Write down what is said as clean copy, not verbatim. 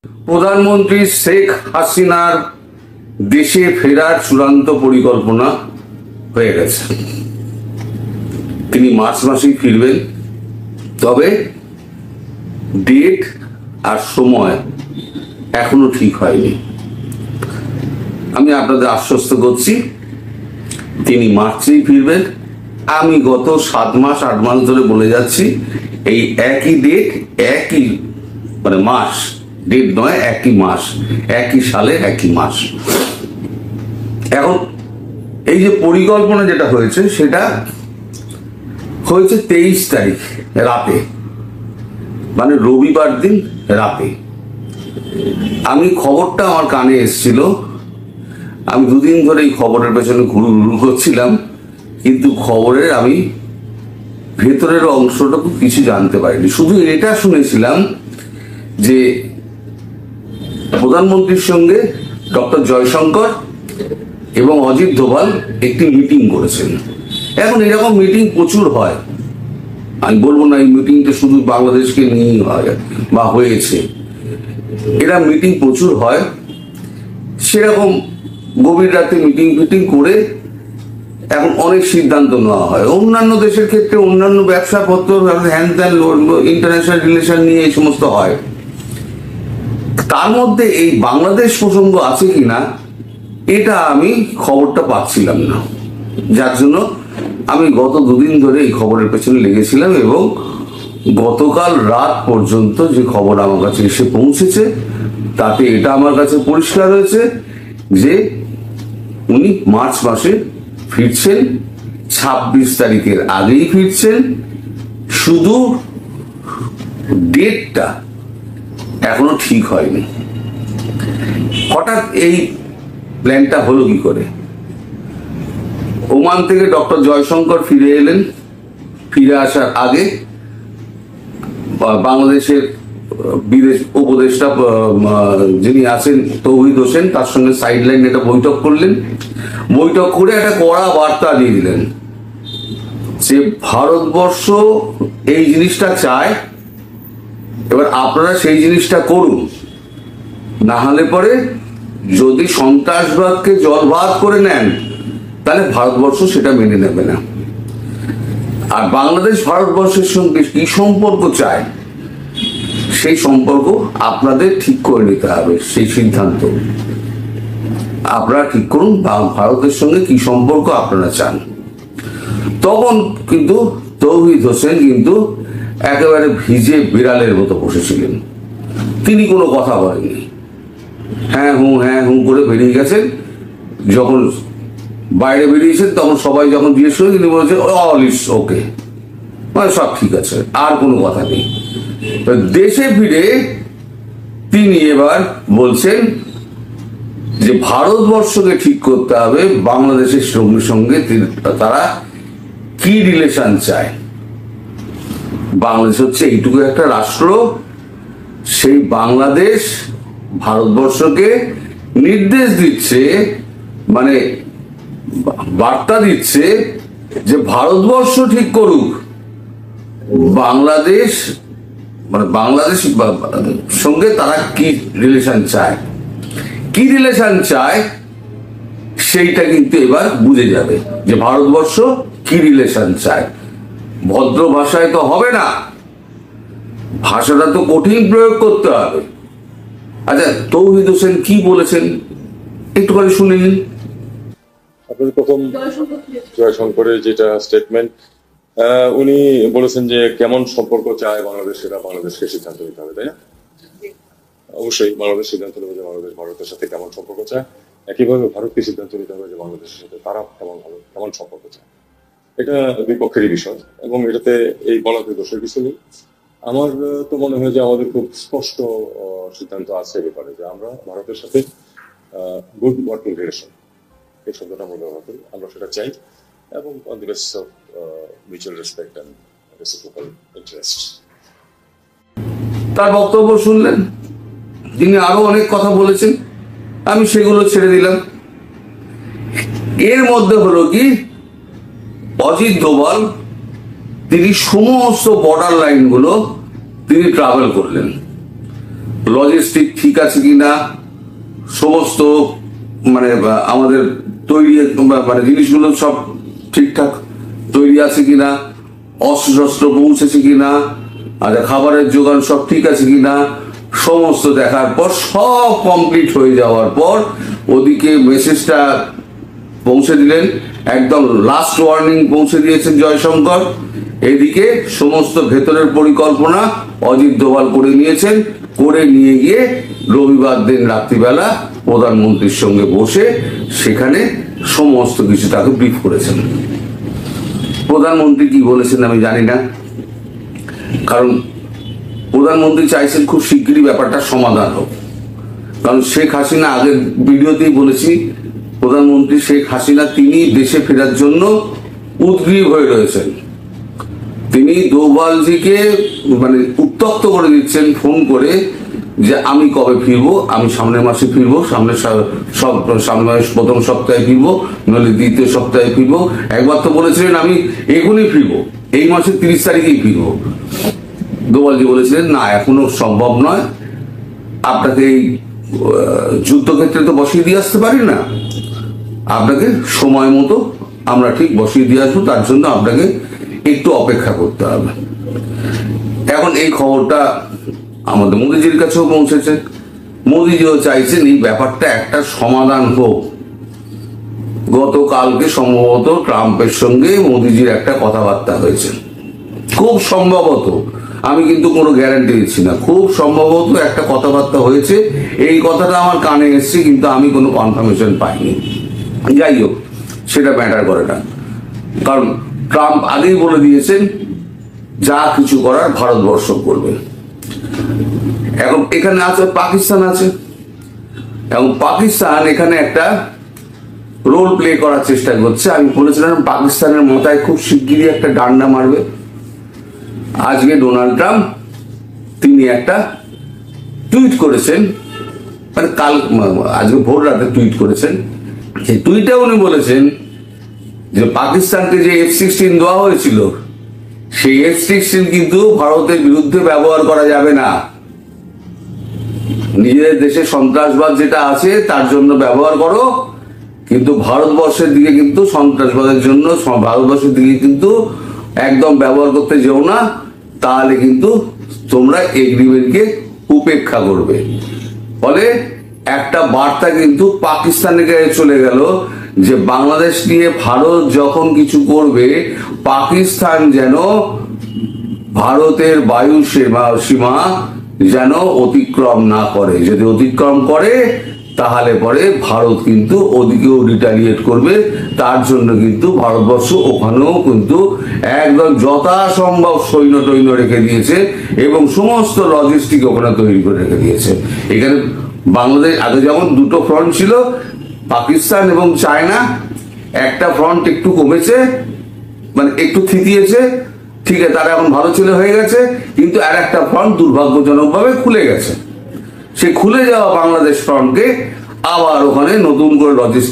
প্রধানমন্ত্রী শেখ হাসিনার দেশে ফেরার চূড়ান্ত পরিকল্পনা হয়ে গেছে। তিনি মার্চ মাসেই ফিরবেন, তবে ডেট আর সময় এখনো ঠিক হয়নি। আমি আপনাদের আশ্বস্ত করছি তিনি মার্চেই ফিরবেন। আমি গত 7 মাস 8 মাস ধরে বলে যাচ্ছি এই একই ডেট, একই মাস, ডেট নয়, একই মাস, একই সালে একই মাস। এখন এই যে পরিকল্পনা যেটা হয়েছে সেটা হয়েছে 23 তারিখ রাতে, রবিবার দিন রাতে। আমি খবরটা আমার কানে এসেছিল, আমি 2 দিন ধরে এই খবরের পেছনে ঘুরু করছিলাম, কিন্তু খবরের আমি ভেতরের অংশটুকু কিছু জানতে পারিনি। শুধু এটা শুনেছিলাম যে প্রধানমন্ত্রীর সঙ্গে ডক্টর জয়শঙ্কর এবং অজিত দোভাল একটি মিটিং করেছেন। এখন এরকম মিটিং প্রচুর হয়, আমি বলবো না এই মিটিংটা শুধু বাংলাদেশকে নিয়েই হয় বা হয়েছে, এরা মিটিং প্রচুর হয়। সেরকম গভীর রাতে মিটিং করে এখন অনেক সিদ্ধান্ত নেওয়া হয়। অন্যান্য দেশের ক্ষেত্রে অন্যান্য ব্যবসাপত্র, হ্যান ত্যান, ইন্টারন্যাশনাল রিলেশন নিয়ে এই সমস্ত হয়। তার মধ্যে এই বাংলাদেশ প্রসঙ্গ আছে কিনা এটা আমি খবরটা পাচ্ছিলাম না, যার জন্য আমি গত 2 দিন ধরে এই খবরের পেছনে লেগেছিলাম। এবং গতকাল রাত পর্যন্ত যে খবর আমার কাছে এসে পৌঁছেছে তাতে এটা আমার কাছে পরিষ্কার হয়েছে যে উনি মার্চ মাসে ফিরছেন, 26 তারিখের আগেই ফিরছেন। শুধু ডেটটা এখনো ঠিক হয়নি। হঠাৎ এই প্ল্যানটা হলো কি করে? ওমান থেকে ডক্টর জয়শঙ্কর ফিরে এলেন। ফিরে আসার আগে বাংলাদেশের বিদেশ উপদেষ্টা যিনি আছেন তৌহিদ হোসেন, তার সঙ্গে সাইডলাইন একটা বৈঠক করলেন। বৈঠক করে একটা কড়া বার্তা দিয়ে দিলেন যে ভারতবর্ষ এই জিনিসটা চায়, এবার আপনারা সেই জিনিসটা করুন, না হলে পরে যদি সন্ত্রাসবাদকে জলভাত করে নেন তাহলে ভারতবর্ষ সেটা মেনে নেবে না। আর বাংলাদেশ ভারতবর্ষের সঙ্গে কি সম্পর্ক চায় সেই সম্পর্ক আপনাদের ঠিক করে নিতে হবে। সেই সিদ্ধান্ত আপনারা ঠিক করুন, ভারতের সঙ্গে কি সম্পর্ক আপনারা চান। তখন কিন্তু তৌহিদ হোসেন কিন্তু একেবারে ভিজে বিড়ালের মতো বসেছিলেন, তিনি কোনো কথা বলেননি। হ্যাঁ হুঁ করে বেরিয়ে গেছেন। যখন বাইরে বেরিয়েছেন তখন সবাই যখন জিজ্ঞেস করে, তিনি বলেছেন অল ইটস ওকে, সব ঠিক আছে, আর কোনো কথা নেই। দেশে ফিরে তিনি এবার বলছেন যে ভারতবর্ষকে ঠিক করতে হবে বাংলাদেশের সঙ্গে তারা কি রিলেশন চায়। বাংলাদেশ হচ্ছে এইটুকু একটা রাষ্ট্র, সেই বাংলাদেশ ভারতবর্ষকে নির্দেশ দিচ্ছে, বার্তা দিচ্ছে যে ভারতবর্ষ ঠিক করুক বাংলাদেশ বাংলাদেশ সঙ্গে তারা কি রিলেশন চায়। কি রিলেশন চায় সেইটা কিন্তু এবার বুঝে যাবে যে ভারতবর্ষ কি রিলেশন চায়। ভদ্র ভাষায় তো হবে না, ভাষাটা তো কঠিন প্রয়োগ করতে হবে। আচ্ছা, তৌহিদ হোসেন কি বলেছেন একটুখানি শুনে নিন। আপনাদের প্রথম জয়শঙ্করের যেটা স্টেটমেন্ট, উনি বলেছেন যে কেমন সম্পর্ক চায় বাংলাদেশ, সেটা বাংলাদেশকে সিদ্ধান্ত নিতে হবে, তাই না? অবশ্যই বাংলাদেশ সিদ্ধান্ত নেবে যে বাংলাদেশ ভারতের সাথে কেমন সম্পর্ক চায়, একইভাবে ভারতকে সিদ্ধান্ত নিতে হবে যে বাংলাদেশের সাথে তারা কেমন সম্পর্ক চায়। এটা দুই পক্ষেরই বিষয় এবং এটাতে এই বলাতে দোষের কিছু নেই। আমার তো মনে হয় যে আমাদের খুব স্পষ্ট সিদ্ধান্ত আছে ব্যাপারে যে আমরা ভারতের সাথে গুড ওয়ার্কিং রিলেশন, এই শব্দটা আমরা ব্যবহার করি, আমরা সেটা চাই, এবং on the basis of mutual respect and reciprocal interest. তার বক্তব্য শুনলেন, তিনি আরো অনেক কথা বলেছেন, আমি সেগুলো ছেড়ে দিলাম। এর মধ্যে হলো কি, অজিত দোভাল তিনি সমস্ত বর্ডার লাইনগুলো তিনি ট্রাভেল করলেন। লজিস্টিক ঠিক আছে কিনা, সমস্ত মানে আমাদের তৈরি মানে জিনিসগুলো সব ঠিকঠাক তৈরি আছে কিনা, অস্ত্র পৌঁছেছে কিনা, আর খাবারের জোগান সব ঠিক আছে কিনা, সমস্ত দেখার পর সব কমপ্লিট হয়ে যাওয়ার পর ওদিকে মেসেজটা পৌঁছে দিলেন, একদম লাস্ট ওয়ার্নিং পৌঁছে দিয়েছেন জয়শঙ্কর। এদিকে সমস্ত ভেতরের পরিকল্পনা অজিত দোভাল করে নিয়েছেন, করে নিয়ে গিয়ে রবিবার দিন রাত্রিবেলা প্রধানমন্ত্রীর সঙ্গে বসে সেখানে সমস্ত কিছু তাকে ব্রিফ করেছেন। প্রধানমন্ত্রী কি বলেছেন আমি জানি না, কারণ প্রধানমন্ত্রী চাইছেন খুব শিগগিরই ব্যাপারটা সমাধান হোক। কারণ শেখ হাসিনা, আগের ভিডিওতেই বলেছি, প্রধানমন্ত্রী শেখ হাসিনা তিনি দেশে ফেরার জন্য উদ্গ্রীব হয়ে রয়েছেন। তিনি দোভালজিকে মানে উত্তক্ত করে দিচ্ছেন ফোন করে যে আমি কবে ফিরবো, আমি সামনের মাসে ফিরবো, সামনের প্রথম সপ্তাহে ফিরবো, নইলে দ্বিতীয় সপ্তাহে ফিরবো। একবার তো বলেছিলেন আমি এখনই ফিরবো, এই মাসের 30 তারিখেই ফিরবো। দোভালজি বলেছিলেন না, এখনো সম্ভব নয়, আপনাকে এই যুদ্ধক্ষেত্রে তো বসিয়ে দিয়ে আসতে পারি না, আপনাকে সময় মতো আমরা ঠিক বসিয়ে দিয়ে আসবো, তার জন্য আপনাকে একটু অপেক্ষা করতে হবে। এখন এই খবরটা আমাদের মোদিজির কাছেও পৌঁছেছে, মোদিজিও চাইছেন এই ব্যাপারটা একটা সমাধান হোক। গতকালকে সম্ভবত ট্রাম্পের সঙ্গে মোদিজির একটা কথাবার্তা হয়েছে, খুব সম্ভবত, আমি কিন্তু কোনো গ্যারান্টি দিচ্ছি না, খুব সম্ভবত একটা কথাবার্তা হয়েছে। এই কথাটা আমার কানে এসছে, কিন্তু আমি কোনো কনফার্মেশন পাইনি। যাই হোক, সেটা ম্যাটার করে না, কারণ ট্রাম্প আগেই বলে দিয়েছেন যা কিছু করার ভারতবর্ষ করবে। এখন এখানে আছে পাকিস্তান আছে, এবং পাকিস্তান এখানে একটা রোল প্লে করার চেষ্টা করছে। আমি বলেছিলাম পাকিস্তানের মাথায় খুব শিগগিরই একটা ডান্ডা মারবে। আজকে ডোনাল্ড ট্রাম্প তিনি একটা টুইট করেছেন, মানে আজকে ভোর রাতে টুইট করেছেন। সেই টুইটে উনি বলেছেন যে পাকিস্তানকে যে F-16 দেওয়া হয়েছিল, সেই F-16 কিন্তু ভারতের বিরুদ্ধে ব্যবহার করা যাবে না। নিজেদের দেশে সন্ত্রাসবাদ যেটা আছে তার জন্য ব্যবহার করো, কিন্তু ভারতবর্ষের দিকে কিন্তু সন্ত্রাসবাদের জন্য ভারতবর্ষের দিকে কিন্তু একদম ব্যবহার করতে যেও না, তাহলে কিন্তু তোমরা এগ্রিমেন্টকে উপেক্ষা করবে। ফলে একটা বার্তা কিন্তু পাকিস্তানের কাছে চলে গেল যে বাংলাদেশ নিয়ে ভারত যখন কিছু করবে, পাকিস্তান যেন ভারতের বায়ু সীমা যেন অতিক্রম না করে। যদি অতিক্রম করে তাহলে পরে ভারত কিন্তু ওদিকেও রিটালিয়েট করবে। তার জন্য কিন্তু ভারতবর্ষ ওখানেও কিন্তু একদম যথাসম্ভব সৈন্য রেখে দিয়েছে, এবং সমস্ত লজিস্টিক ওখানে তৈরি করে রেখে দিয়েছে। এখানে বাংলাদেশ আগে যেমন দুটো ফ্রন্ট ছিল, পাকিস্তান এবং চায়না, একটা ফ্রন্ট একটু কমেছে, মানে একটু থিতিয়েছে, ঠিক আছে, তারা এখন ভালো ছেলে হয়ে গেছে, কিন্তু আর একটা ফ্রন্ট দুর্ভাগ্যজনকভাবে খুলে গেছে। সেই খুলে যাওয়া বাংলাদেশ ফ্রন্টকে আবার ওখানে নতুন করে লজিস্টিক